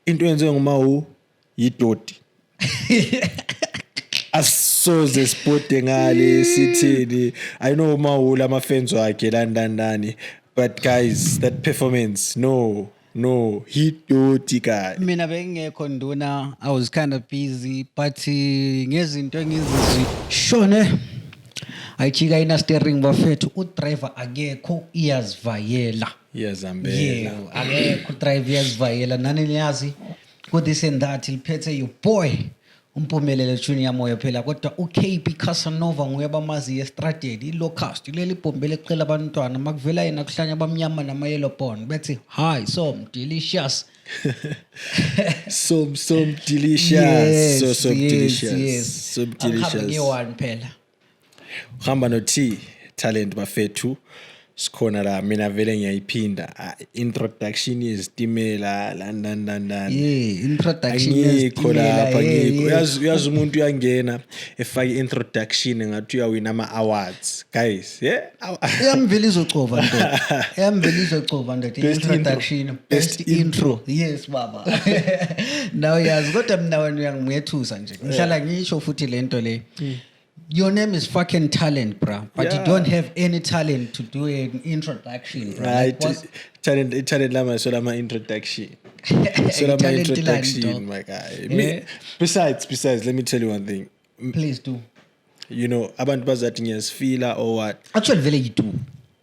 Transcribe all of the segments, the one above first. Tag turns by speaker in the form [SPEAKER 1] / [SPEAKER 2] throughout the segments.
[SPEAKER 1] into yenziwe nguMawu yidoti. Asoze sipote ngale sithini. I know Mawu lama fans wakhe landandani, but guys, that performance, no, he doti guy.
[SPEAKER 2] Mina bengekho nduna, I was kind of busy, but ngezinto engizizwe shone ayijika ina steering bafethu udriver akekho iyazivayela.
[SPEAKER 1] Iyazambela.
[SPEAKER 2] Yeah, akekho driver iyazivayela nani niyazi ku this and that iliphethe you boy umphumelele junior moyo phela kodwa uKB Casanova nguye bamazi yestrategy ilocust leli bombele ecela abantwana makuvela yena kuhlanya abamnyama nama yellow bone bethi hi so delicious.
[SPEAKER 1] so delicious.
[SPEAKER 2] Yes,
[SPEAKER 1] so delicious.
[SPEAKER 2] Yes.
[SPEAKER 1] So delicious.
[SPEAKER 2] Akuhambe nge-one phela.
[SPEAKER 1] Hamba no T talent bafethu sikhona la mina vele ngiyayiphinda introduction yesitimela la
[SPEAKER 2] Introduction
[SPEAKER 1] ngikho lapha uyazi umuntu uyangena efake introduction ngathi uyawina ama awards guys
[SPEAKER 2] Yamvela izocova ndoda introduction best intro yes baba now yazi kodwa mina wena uyangimethusa nje ngihlala ngisho futhi lento le. Your name is fucking talent, bro. But you don't have any talent to do an introduction, bro.
[SPEAKER 1] Right. Talent lama so lama introduction. So lama introduction, my guy. Besides, let me tell you one thing.
[SPEAKER 2] Please do.
[SPEAKER 1] You know, abantu bazathi ngiyasifila or what?
[SPEAKER 2] Actually, vele you do.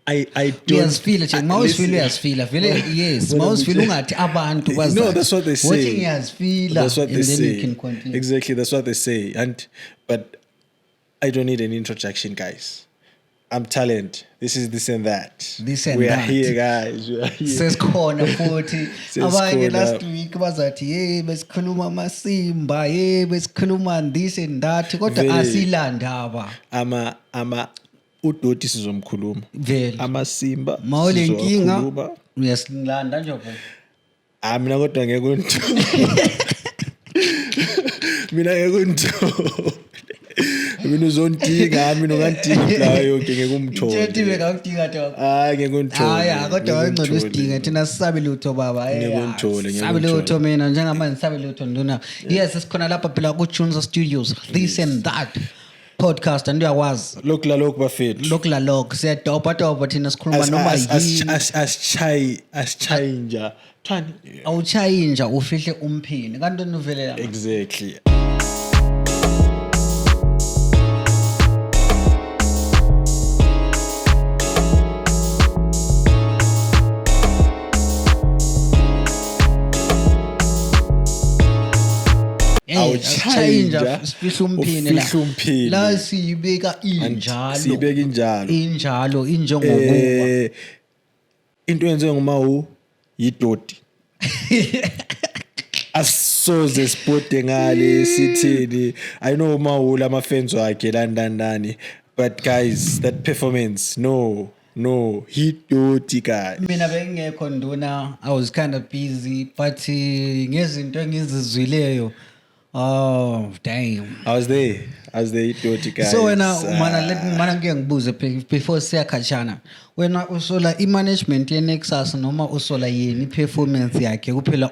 [SPEAKER 1] I don't.
[SPEAKER 2] Uyasifila nje, mawusifila uyasifila. Vele yes, mawusifila ungathi abantu bazathi.
[SPEAKER 1] No, that's what they say.
[SPEAKER 2] What ngiyasifila.
[SPEAKER 1] That's what they say.
[SPEAKER 2] And then you can continue.
[SPEAKER 1] Exactly, that's what they say. But I don't need an introduction, guys. I'm talent. This is this and that. We are here, guys. We are here.
[SPEAKER 2] Sesikhona futhi. Abanye last week bazathi besikhuluma amasimba, besikhuluma this and that. Kodwa asilandaba.
[SPEAKER 1] Ama udoti sizomkhuluma.
[SPEAKER 2] Vele.
[SPEAKER 1] Amasimba.
[SPEAKER 2] Mawule inkinga. Uyasilanda nje bo.
[SPEAKER 1] Mina kodwa ngeke unto. Mina ngeke unto. Mina uzontinga mina ungadinga la yonke ngeke umthole.
[SPEAKER 2] Nje bekakudinga to.
[SPEAKER 1] Ngeke unthole.
[SPEAKER 2] Kodwa wengcono usidinga thina sisabe lutho baba.
[SPEAKER 1] Ngeke unthole.
[SPEAKER 2] Sabe lutho mina njengamanje sabe lutho nduna. Yes sikhona lapha phela ku Junza Studios this and that podcast and uyakwazi.
[SPEAKER 1] Lokhu la lokhu bafethu.
[SPEAKER 2] Lokhu la lokhu siyadopa thina sikhuluma noma yini.
[SPEAKER 1] As-change. Thani.
[SPEAKER 2] Awuchayinja ufihle umphini kanti uvelela.
[SPEAKER 1] Exactly.
[SPEAKER 2] Awuchayinja sifihla umphini la siyibeka injalo injengokuba
[SPEAKER 1] into yenziwe nguMawu yidoti. Asoze sipote ngale sithini. I know Mawu lama fans wakhe landandani, but guys, that performance, no, he doti guy.
[SPEAKER 2] Mina bengekho nduna, I was kind of busy, but ngezinto engizizwileyo. Oh damn.
[SPEAKER 1] I was there doti guys.
[SPEAKER 2] So when mana ngiyangibuze before siyakhatshana wena usola imanagement yeNexus noma usola yini performance yakhe kuphela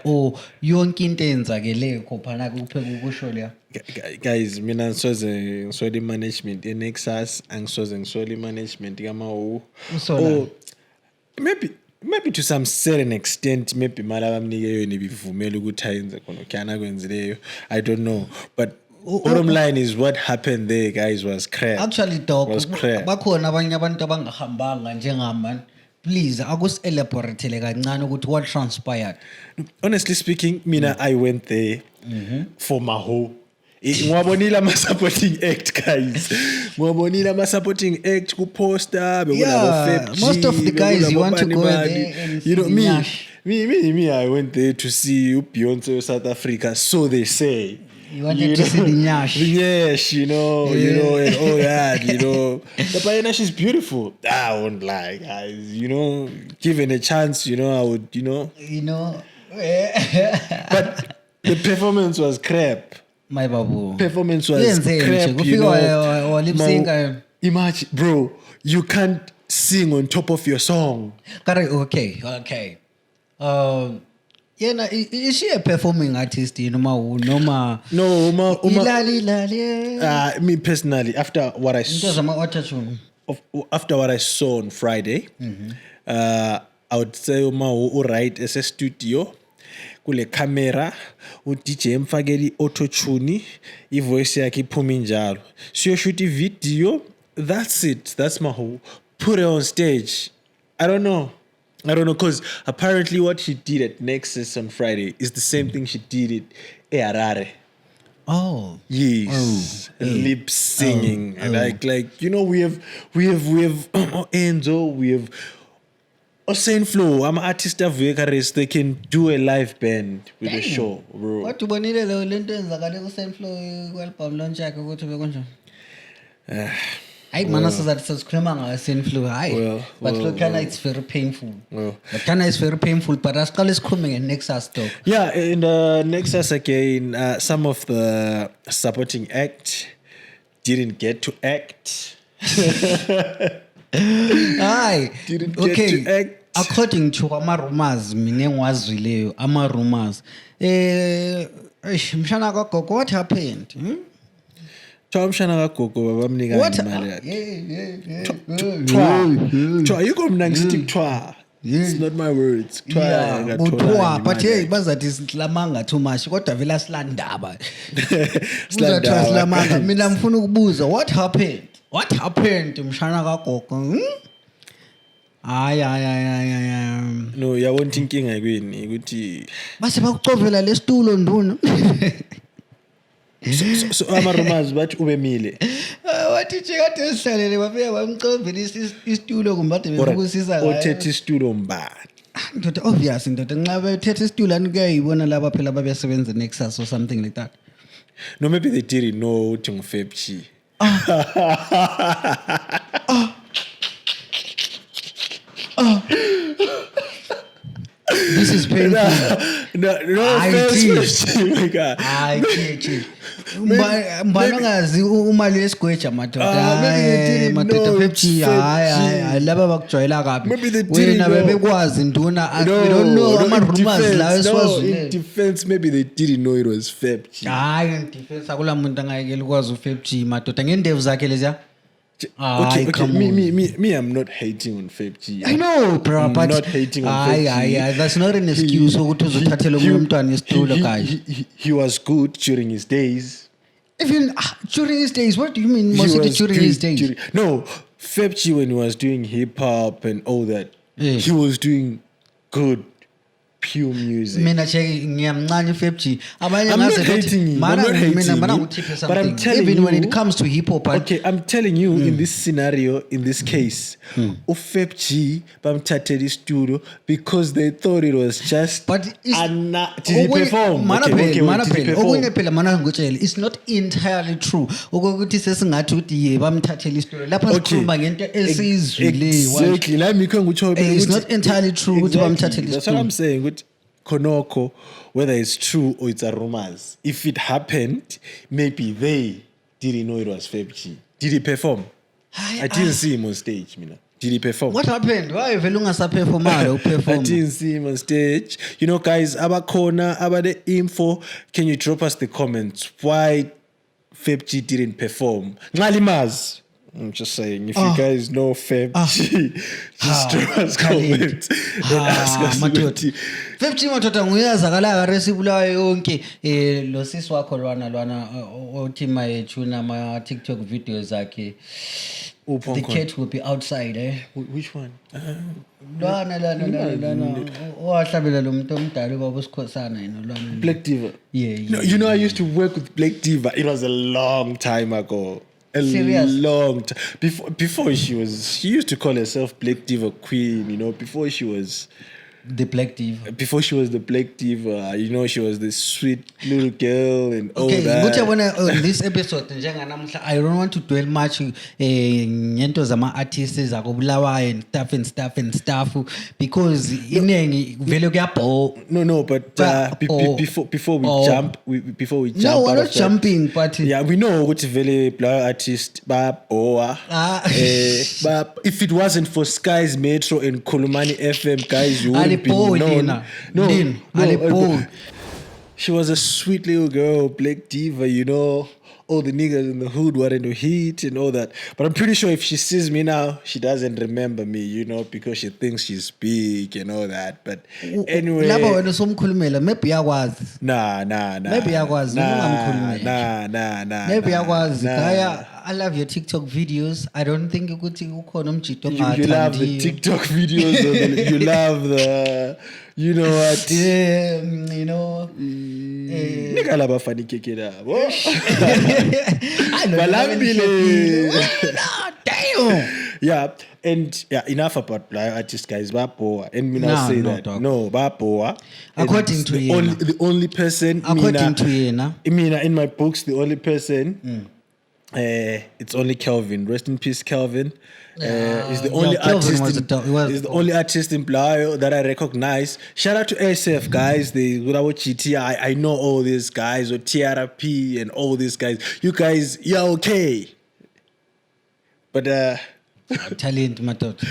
[SPEAKER 2] yonke into enzakele khophana kuphela ukusho leya.
[SPEAKER 1] Guys, mina ngisola management yeNexus, angisoze ngisola management kaMawu. Maybe to some certain extent maybe mala bamnike yona bivumela ukuthi ayenze khona kyana kwenzileyo. I don't know, but bottom line is what happened there guys was crap.
[SPEAKER 2] Actually dog bakhona abanye abantu abangahambanga njengamani. Please akus-elaboratele kancane ukuthi what transpired.
[SPEAKER 1] Honestly speaking, mina I went there for Mawu. Ngwabonile ama supporting act guys. Ngwabonile ama supporting act ku poster bekulabo
[SPEAKER 2] most of the guys you want to go there and
[SPEAKER 1] you know me I went there to see Beyonce South Africa, so they say.
[SPEAKER 2] You wanted to see the Nyash.
[SPEAKER 1] Yes, you know, and all that, you know. The Payana, she's beautiful. I won't lie, guys. You know, given a chance, you know, I would, you know. But the performance was crap.
[SPEAKER 2] My babu.
[SPEAKER 1] Performance was crap, you know. Imagine, bro, you can't sing on top of your song.
[SPEAKER 2] Okay. Yena is she a performing artist noma
[SPEAKER 1] No,
[SPEAKER 2] ilali lali
[SPEAKER 1] me personally, after what I
[SPEAKER 2] into zama autotune.
[SPEAKER 1] after what I saw on Friday, I would say right as a studio kule camera DJ mfakeli auto-tune ivoice yakhe iphuma njalo shoot video, that's it, that's Mahu. Put it on stage. I don't know because apparently what she did at Nexus on Friday is the same thing she did at Harare.
[SPEAKER 2] Oh.
[SPEAKER 1] Yes, lip singing, like we have Enzo, we have Osain Flow. I'm an artist of Vekaris. They can do a live band with a show, bro.
[SPEAKER 2] What you bonile lo lento enzakale ku Saint Flow ku-album launch yakhe ukuthi bekunjani? Hayi mana sizakhuluma ngayo Saint Flow. Hayi. But look, it's very painful. But it's very painful, but asiqale sikhulume nge-Nexus talk.
[SPEAKER 1] Yeah, in the Nexus again, some of the supporting act didn't get to act.
[SPEAKER 2] Hayi.
[SPEAKER 1] Didn't get to act.
[SPEAKER 2] According to ama-rumors, mina engiwazileyo, ama-rumors. Mshana kagogo, what happened?
[SPEAKER 1] Mshana kagogo babamnika
[SPEAKER 2] What?
[SPEAKER 1] imali yakhe. Yiko mina ngisithi kuthiwa. It's not my words.
[SPEAKER 2] Yeah, but hey, bazathi silamanga too much kodwa vela silandaba. Uzathiwa silamanga. Mina ngifuna ukubuza what happened mshana kagogo? Hayi.
[SPEAKER 1] No, yabona inkinga kwini ukuthi
[SPEAKER 2] base bakucovela lesitulo nduna.
[SPEAKER 1] so ama-rumors bathi ubemile.
[SPEAKER 2] Wathi kade sihlalele bafika bamcovela isitulo kumbade bekusisa ngayo.
[SPEAKER 1] Othethe isitulo mbani?
[SPEAKER 2] Ndoda obvious ndoda nxa bethethe isitulo anikuyayibona laba phela babesebenza Nexus or something like that.
[SPEAKER 1] No, maybe they didn't know ukuthi ngufepchi.
[SPEAKER 2] This is painful.
[SPEAKER 1] No, my God.
[SPEAKER 2] Hayi mbana ngazi umali yesigweja madoda. Madoda Pepsi hayi laba bakujwayela kabi. Wena bebekwazi nduna I don't know ama-rumors la esiwazile.
[SPEAKER 1] In defense, maybe they didn't know it was Fepchi.
[SPEAKER 2] Hayi in defense akula muntu angayekela ukwazi uFepchi madoda ngendevu zakhe leziya.
[SPEAKER 1] Okay. Me, I'm not hating on Fepchi.
[SPEAKER 2] I know, bro,
[SPEAKER 1] I'm
[SPEAKER 2] but
[SPEAKER 1] not hating on Fepchi.
[SPEAKER 2] That's not an excuse ukuthi uzothathela omunye umntwana isitulo guys.
[SPEAKER 1] He was good during his days.
[SPEAKER 2] Even during his days, what do you mean? During his days?
[SPEAKER 1] No, Fepchi when he was doing hip hop and all that, he was doing good, pure music.
[SPEAKER 2] Mina ngiyamncane Fepchi.
[SPEAKER 1] I'm not hating him. But I'm telling
[SPEAKER 2] even
[SPEAKER 1] you,
[SPEAKER 2] when it comes to hip hop.
[SPEAKER 1] Okay, I'm telling you, in this scenario, in this case, Fepchi bamthathela isitudio because they thought it was just.
[SPEAKER 2] But
[SPEAKER 1] did he perform?
[SPEAKER 2] Okunye phela mana ngikutshela, it's not entirely true. Ukuthi sesingathi ukuthi bamthathela isitudio. Lapha sikhuluma ngento esizwileyo.
[SPEAKER 1] Exactly. La mikho ngikutsho
[SPEAKER 2] it's not entirely true ukuthi bamthathela isitudio.
[SPEAKER 1] That's what I'm saying. Konoko, whether it's true or it's a rumors, if it happened, maybe they didn't know it was Fepchi. Did he perform? I didn't see him on stage, Mina. Did he perform?
[SPEAKER 2] What happened? Why vele ungasaperformalo perform?
[SPEAKER 1] I didn't see him on stage. You know, guys, abakona, the info, can you drop us the comments? Why Fepchi didn't perform? Ngalimaz. I'm just saying, if you guys know Fepchi, just drop us comments and ask us what
[SPEAKER 2] Fepchi madoda nguyazakala resibulayo yonke lo sisi wakho lwana othi mayethuna ama TikTok videos akhe. The cat will be outside, eh?
[SPEAKER 1] Which one?
[SPEAKER 2] Lwana owahlabela lo muntu omdala baba usikhosana yena lwana.
[SPEAKER 1] Black Diva.
[SPEAKER 2] Yeah.
[SPEAKER 1] No, you know I used to work with Black Diva. It was a long time ago.
[SPEAKER 2] Serious?
[SPEAKER 1] Long time. Before she used to call herself Black Diva Queen, you know, before she was
[SPEAKER 2] the Black Diva.
[SPEAKER 1] Before she was the Black Diva, you know, she was this sweet little girl and all that.
[SPEAKER 2] Okay, on this episode, I don't want to dwell much ngento zama artists zakobulawayo and stuff because inengi vele kuyabho.
[SPEAKER 1] No, but before we jump,
[SPEAKER 2] no, we're not jumping, but
[SPEAKER 1] yeah, we know ukuthi vele Bulawayo artist ba boa. But if it wasn't for Skies Metro and Kolomani FM, guys, you wouldn't
[SPEAKER 2] Alipoy lina. Lin, alipoy.
[SPEAKER 1] She was a sweet little girl, Black Diva, you know. All the niggas in the hood were into heat and all that. But I'm pretty sure if she sees me now, she doesn't remember me, you know, because she thinks she's big and all that. But anyway.
[SPEAKER 2] Laba wena somkhulumela maybe yakwazi.
[SPEAKER 1] Nah.
[SPEAKER 2] Maybe yakwazi
[SPEAKER 1] Nah.
[SPEAKER 2] Maybe yakwazi. Kaya I love your TikTok videos. I don't think ukuthi ukhona umjito ongathandi.
[SPEAKER 1] You love the TikTok videos or you love the you know what?
[SPEAKER 2] Yeah, you know.
[SPEAKER 1] Nigga laba funny keke labo.
[SPEAKER 2] Balambile. Damn.
[SPEAKER 1] Yeah, and enough about black artists, guys. Bapoa, and me not say that.
[SPEAKER 2] Dog.
[SPEAKER 1] No, Bapoa.
[SPEAKER 2] According to you,
[SPEAKER 1] the only person.
[SPEAKER 2] According to you,
[SPEAKER 1] in my books, the only person. It's only Kelvin. Rest in peace, Kelvin. He's the only artist. He's the only artist in Blayo that I recognize. Shout out to SF guys. They GTI. I know all these guys or TRP and all these guys. You guys, you're okay. But
[SPEAKER 2] talent, my thought.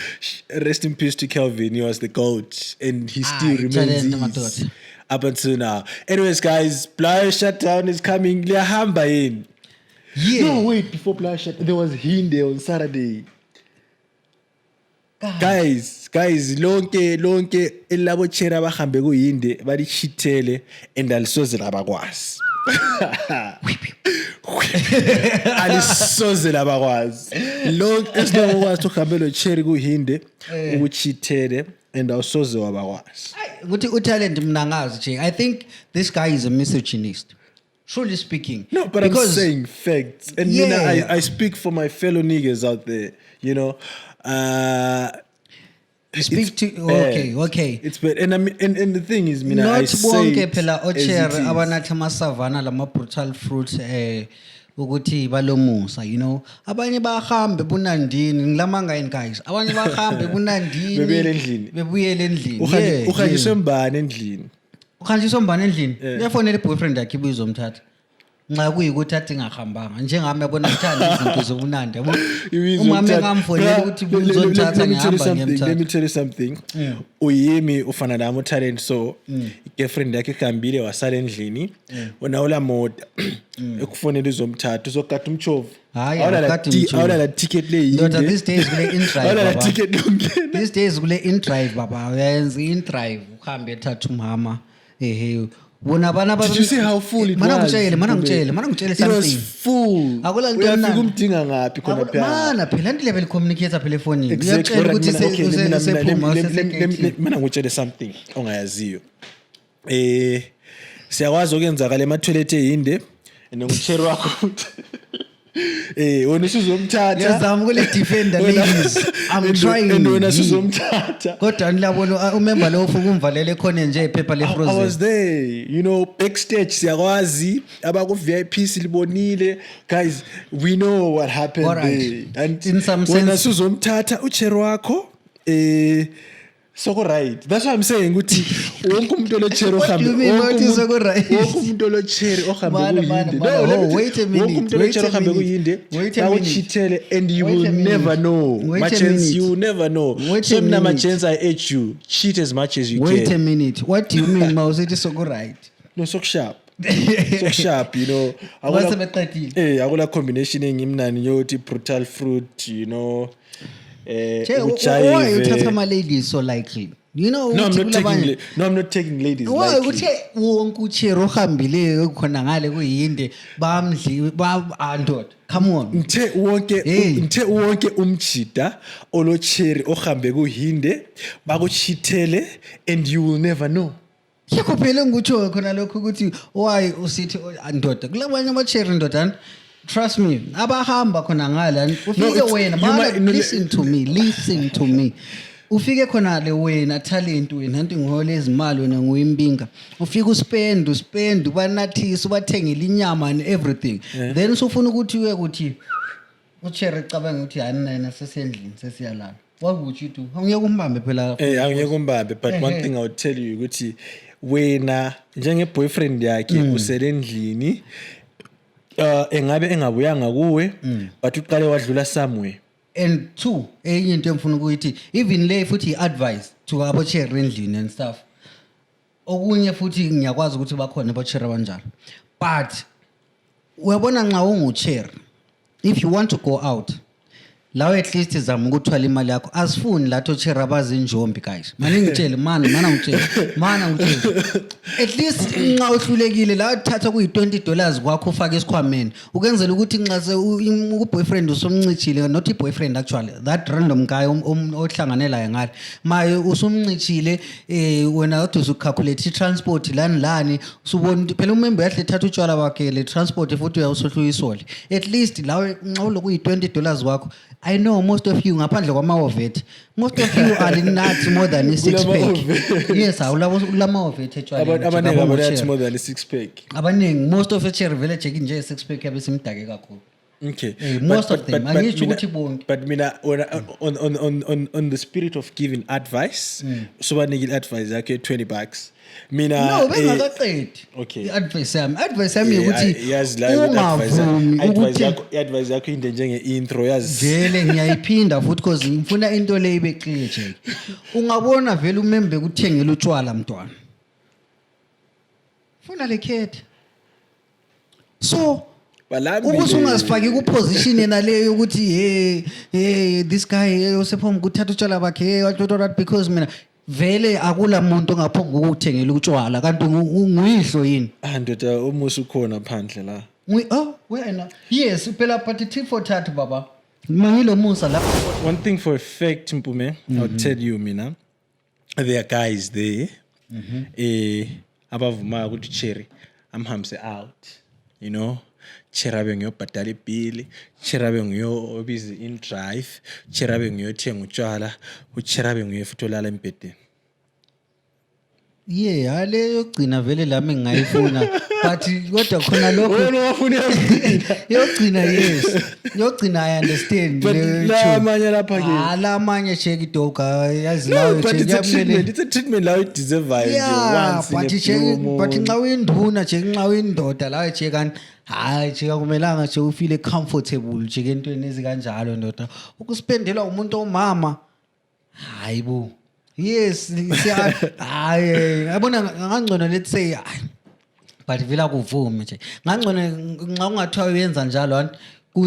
[SPEAKER 1] Rest in peace to Kelvin. He was the GOAT, and he still remains up until now. Anyways, guys, Blayo shutdown is coming. Liyahamba in.
[SPEAKER 2] Yeah.
[SPEAKER 1] No, wait, before Black Shut, there was Hinde on Saturday. Guys, lonke elabo chera bahambe ku Hinde balichithele and alisoze labakwazi. Alisoze labakwazi. Lonke esinokwazi ukuhamba lo cherry ku Hinde ukuchithele and awusoze wabakwazi.
[SPEAKER 2] Ukuthi utalent mina ngazi nje. I think this guy is a misogynist. Truly speaking.
[SPEAKER 1] No, but because, I'm saying facts. And I speak for my fellow niggas out there, you know.
[SPEAKER 2] Speak to okay.
[SPEAKER 1] It's bad. And the thing is, mina,
[SPEAKER 2] not
[SPEAKER 1] I say
[SPEAKER 2] bonke phela ocher abanatha amasavana lama brutal fruits ukuthi balomusa, you know. Abanye bahambe bunandini ngilamanga yini guys. Abanye bahambe bunandini bebuyele endlini.
[SPEAKER 1] Uhanjiswe mbani endlini?
[SPEAKER 2] Ukhanjiswa mbani endlini? Uyafonela iboyfriend yakhe ibizomthatha. Nxa kuyikuthi athi ngahambanga njengami yabona ngithanda izinto zobunandi yabo. Umama engamfonela ukuthi uzomthatha ngihamba ngiyamthatha.
[SPEAKER 1] Let me tell you something. Uyimi ufana nami talent so girlfriend yakhe ihambile wasala endlini. Wona ula moda ekufonela uzomthatha uzogada umchovu.
[SPEAKER 2] Hayi
[SPEAKER 1] awula ticket le yini.
[SPEAKER 2] Ndoda these days kule in drive baba.
[SPEAKER 1] Awula ticket longena.
[SPEAKER 2] These days kule in drive baba. Uyayenza in drive uhambe ethatha umama. Did
[SPEAKER 1] you see how full it was?
[SPEAKER 2] Mana ngitshele something.
[SPEAKER 1] It was full. Uyafika umdinga ngaphi khona phela.
[SPEAKER 2] Mana phela into level communicate phela efonini. Uyacela ukuthi sephuma
[SPEAKER 1] mina ngitshele something ongayaziyo. Siyakwazi ukenzakala ema-toilet eyinde ngitshela wakho. Wena usuzomthatha.
[SPEAKER 2] Yazama ukule defender ladies. I'm trying.
[SPEAKER 1] And wena usuzomthatha.
[SPEAKER 2] Kodwa nilabona umember lo ufuna umvalele khona nje iphepha le frozen.
[SPEAKER 1] I was there, you know, backstage siyakwazi abaku VIP silibonile. Guys, we know what happened there. And
[SPEAKER 2] in some
[SPEAKER 1] wena
[SPEAKER 2] sense
[SPEAKER 1] usuzomthatha uchero wakho soko right. That's what I'm saying ukuthi wonke umuntu olechero ohambe. Wonke umuntu olechero ohambe kuyinde.
[SPEAKER 2] No, wait a minute.
[SPEAKER 1] Wonke umuntu olechero ohambe kuyinde. Bawuchithele and you will never know. You will never know. So mina my chance I hate you. Cheat as much as you can.
[SPEAKER 2] Wait a minute. What do you mean mawusethi soko right?
[SPEAKER 1] No, soko sharp. So sharp, you know. Akula combination engimnani yothi brutal fruit, you know.
[SPEAKER 2] Why you tell my ladies so likely? You know,
[SPEAKER 1] I'm not taking ladies.
[SPEAKER 2] Why uthe wonke uchero ohambile khona ngale kuyinde bamdli andot. Come on.
[SPEAKER 1] Ngithe wonke umjida olocherry ohambe kuhinde bakuchithele and you will never know.
[SPEAKER 2] Yekho phela ngikutsho khona lokho ukuthi why usithi andoda kulabanye amacherry ndodana. Trust me, abahamba khona ngala ufike wena mama listen to me. Ufike khona le wena talent wena anti ngihole izimali wena nguyimbinga. Ufike uspend ubanathisa ubathengela inyama and everything. Then usufuna ukuthi uye kuthi uCherry cabanga ukuthi hani nina sesendlini sesiyalala. What would you do? Angiyeke umbambe phela.
[SPEAKER 1] Angiyeke umbambe but one thing I would tell you ukuthi wena njenge boyfriend yakhe uselendlini engabe engabuyanga kuwe but uqale wadlula somewhere
[SPEAKER 2] and two enye into engifuna ukuthi even le futhi i-advice to abo-cherry endlini and stuff okunye futhi ngiyakwazi ukuthi bakhona abo-cherry abanjalo but uyabona nxa ungu-cherry if you want to go out lawo at least zama ukuthwala imali yakho asifuni latho cherry abazinjombi guys manje ngitshele mana ngitshele at least nxa uhlulekile la uthatha kuyi$20 kwakho ufake esikhwameni ukenzela ukuthi nxa uboyfriend usomncithile not boyfriend actually that random guy ohlanganela ngale maye usomncithile wena uthi usucalculate transport lani usubona phela umembe yahle thatha utshwala bakhe le transport futhi uyasohluyisole at least lawe nxa ulokuyi$20 kwakho I know most of you ngaphandle kwama-ovet most of you are not more than a six pack yes awulama-ovet
[SPEAKER 1] abaningi abanathi more than a six pack
[SPEAKER 2] abaningi most of cherry vele jeki nje six pack yabe simdake kakhulu
[SPEAKER 1] okay
[SPEAKER 2] most of them angisho ukuthi bonke
[SPEAKER 1] but mina on the spirit of giving advice so banikile advice yakhe $20 mina
[SPEAKER 2] no bengakaqedi
[SPEAKER 1] okay
[SPEAKER 2] i-advice yami ukuthi
[SPEAKER 1] yazi la advice yakho into njenge intro yazi
[SPEAKER 2] vele ngiyayiphinda futhi because ngifuna into le ibe clear nje ungabona vele umembe kuthengela utshwala mntwana funa le khethe so ubusungazifaki ku-position yena leyo ukuthi hey this guy osephambi kuthatha utshwala bakhe what because mina vele akula muntu ongaphonga ukuthengela utshwala kanti nguyihlo yini
[SPEAKER 1] ndoda umusa ukhona phandle la
[SPEAKER 2] wena yes phela but three for thathu baba mangilo musa la
[SPEAKER 1] one thing for a fact Mpume I'll tell you mina there are guys there abavuma ukuthi cherry amhambise out you know cherabe ngiyobhadala ibhili cherabe ngiyobiza in drive cherabe ngiyothenga utshwala ucherabe ngiyofuthi olala embedeni
[SPEAKER 2] ale yogcina vele lami ngayifuna but kodwa khona lokho
[SPEAKER 1] wena wafuna
[SPEAKER 2] yogcina yes yogcina I understand
[SPEAKER 1] la manye lapha ke
[SPEAKER 2] la manye check doga yazi lawo check yamele
[SPEAKER 1] it's a treatment lawo deserve nje once
[SPEAKER 2] but nxa uyinduna nje nxa uyindoda lawo check kan hayi nje akumelanga nje ufile comfortable nje entweni ezikanjalo ndoda ukuspendelwa umuntu omama hayibo yes hayi yabona ngangcono let's say but vela kuvume nje ngangcono nxa ungathiwa uyenza njalo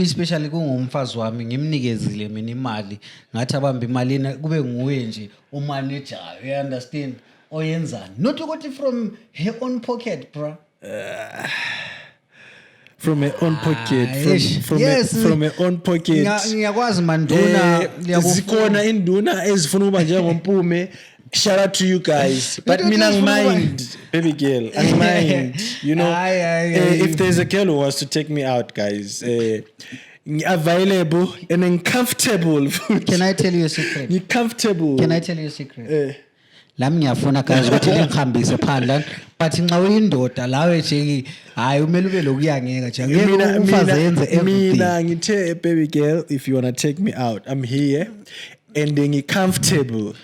[SPEAKER 2] especially kungumfazi wami ngimnikezile mina imali ngathi abamba imali kube nguwe nje umanager you understand oyenzani not ukuthi from her own pocket bro
[SPEAKER 1] from her own pocket from her own pocket
[SPEAKER 2] ngiyakwazi manduna
[SPEAKER 1] zikhona induna ezifuna ukuba njengompume shout out to you guys but mina mind baby girl I mind you know if there's a girl who wants to take me out guys available and comfortable
[SPEAKER 2] can I tell you a secret
[SPEAKER 1] you comfortable
[SPEAKER 2] can I tell you a secret lami ngiyafuna kazi ukuthi lengihambise phandle but nxa uyindoda lawe nje hayi umele ube lokuyangeka nje ngeke umfazi yenze everything
[SPEAKER 1] mina ngithe baby girl if you want to take me out I'm here and ngicomfortable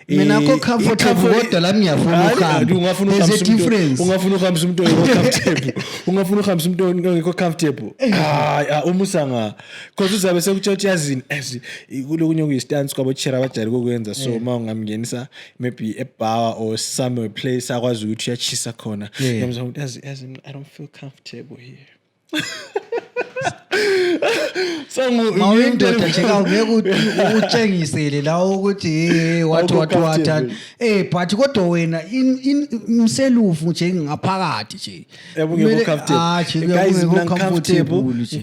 [SPEAKER 2] mina ko comfortable kodwa lami ngiyafuna ukuhamba there's a difference
[SPEAKER 1] ungafuna ukuhambisa umuntu ongekho ungafuna ukuhambisa umuntu ongekho comfortable umusa nga because uzabe sekutshothi yazini kulokunye kuyistance kwabo chera abajali kokwenza so mawungamngenisa maybe a bar or somewhere place akwazi ukuthi uyachisa khona yamza ukuthi yazini I don't feel comfortable here
[SPEAKER 2] so mawindoda nje kawungeke utshengisele la ukuthi what but kodwa wena imselufu nje ngaphakathi nje
[SPEAKER 1] guys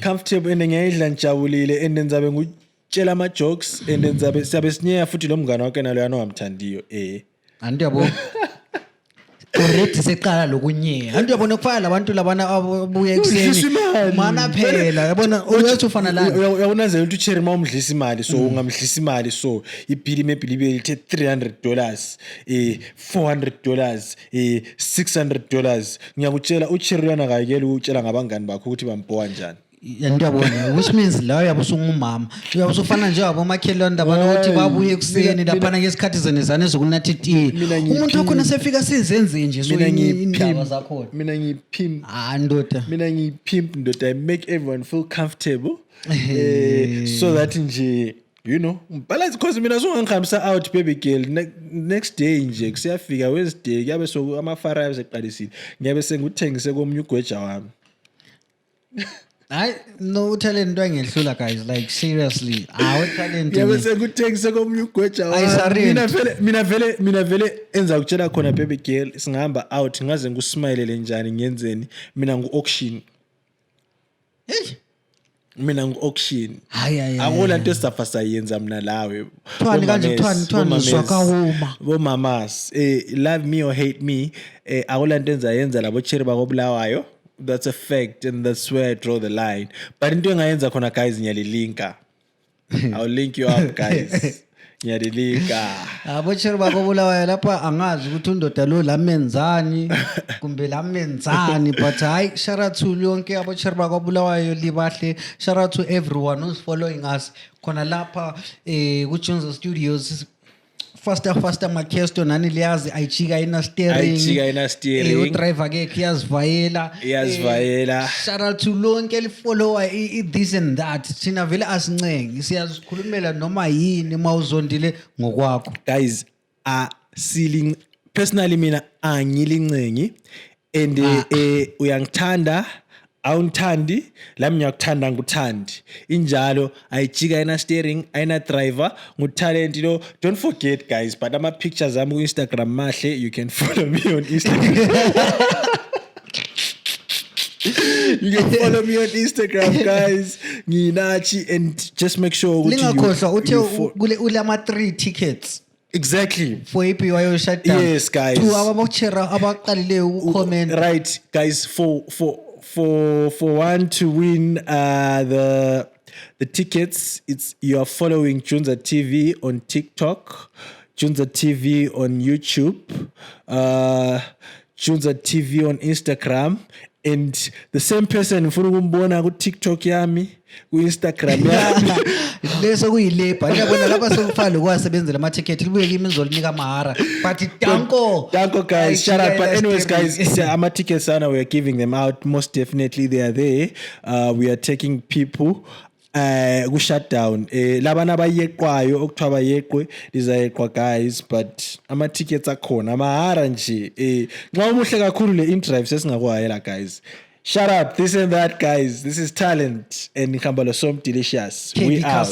[SPEAKER 1] comfortable and ngiyidla njabulile and ngizabe ngutshela ama jokes and ngizabe siyabe sinyeya futhi lo mngane wakhe nalo yana wamthandiyo
[SPEAKER 2] andiyabo already seqala lokunyeya antu yabona kufana labantu labana abuya ekuseni mana phela yabona uyathi ufana la
[SPEAKER 1] uyabonazela ukuthi cherry mawumdlisa imali so ungamdlisa imali so ibhili maybe libe lithe $300 $400 $600 ngiyakutshela ucherry yana kayekela ukutshela ngabangani bakho ukuthi bampoa njani
[SPEAKER 2] yandiyabona which means la uyabe usungumama uyabe usufana nje abomakhelwane labanokuthi babuye ekuseni laphana ngesikhathi zenezane zokunathi itiye umuntu wakhona sefika sizenze nje so indaba zakhona
[SPEAKER 1] mina ngiyipimp
[SPEAKER 2] ndoda
[SPEAKER 1] mina ngiyipimp ndoda I make everyone feel comfortable so that nje you know balance because mina songangihambisa out baby girl next day nje kusiyafika Wednesday kuyabe so ama-fire eqalisile ngiyabe sengikuthengise komnye ugweja wami.
[SPEAKER 2] Hayi no talent wangehlula guys like seriously talent
[SPEAKER 1] yabe sekuthengise komnye ugweja wami mina vele enza ukutshela khona baby girl singahamba out ngaze ngusmilele njani ngiyenzeni mina ngu-auction mina ngu-auction akula nto esizafa sayenza mina lawe
[SPEAKER 2] thwani zwakahuma
[SPEAKER 1] bomamas love me or hate me akula nto enzayenza labo cherry bakobulawayo. That's a fact and that's where I draw the line. But into engayenza khona guys ngiyalilinka. I'll link you up guys. Ngiyalilinka.
[SPEAKER 2] Abocheri bakobulawayo lapha angazi ukuthi undoda lo lamenzani kumbe lamenzani but hayi shout out to yonke abocheri bakobulawayo libahle shout out to everyone who's following us khona lapha ku Junza Studios. Faster makesto nani liyazi ayijika ina steering udriver ke iyazivayela shout out to lonke lifollower this and that thina vele asincenge siyazikhulumela noma yini mawuzondile ngokwakho
[SPEAKER 1] guys ceiling personally mina angilincengi and uyangithanda awungithandi lami ngiyakuthanda nguthandi injalo ayijika ina steering ayina driver ngutalent lo don't forget guys but ama pictures ami ku Instagram mahle you can follow me on Instagram you can follow me on Instagram guys nginachi and just make sure ukuthi
[SPEAKER 2] lingakhohlwa uthe ulama 3 tickets
[SPEAKER 1] exactly
[SPEAKER 2] for iPYO shutdown
[SPEAKER 1] yes guys
[SPEAKER 2] to ababochera abaqalile ucomment
[SPEAKER 1] right guys for one to win the tickets, you are following Junza TV on TikTok, Junza TV on YouTube, Junza TV on Instagram, and the same person ufuna ukumbona ku TikTok yami ku Instagram yami
[SPEAKER 2] leso kuyilebha yabona lapha sokufana lokwasebenzela ama ticket libuye kimi izolinika mahara but danko
[SPEAKER 1] guys shout out but anyways guys ama tickets we are giving them out most definitely they are there we are taking people ku shutdown labana abayeqwayo okuthiwa bayeqwe lizayeqwa guys but ama tickets akhona mahara nje nxa umuhle kakhulu le in-drive sesingakwayela guys. Shut up, this and that guys, this is talent and Khambalo Som Delicious.
[SPEAKER 2] We out.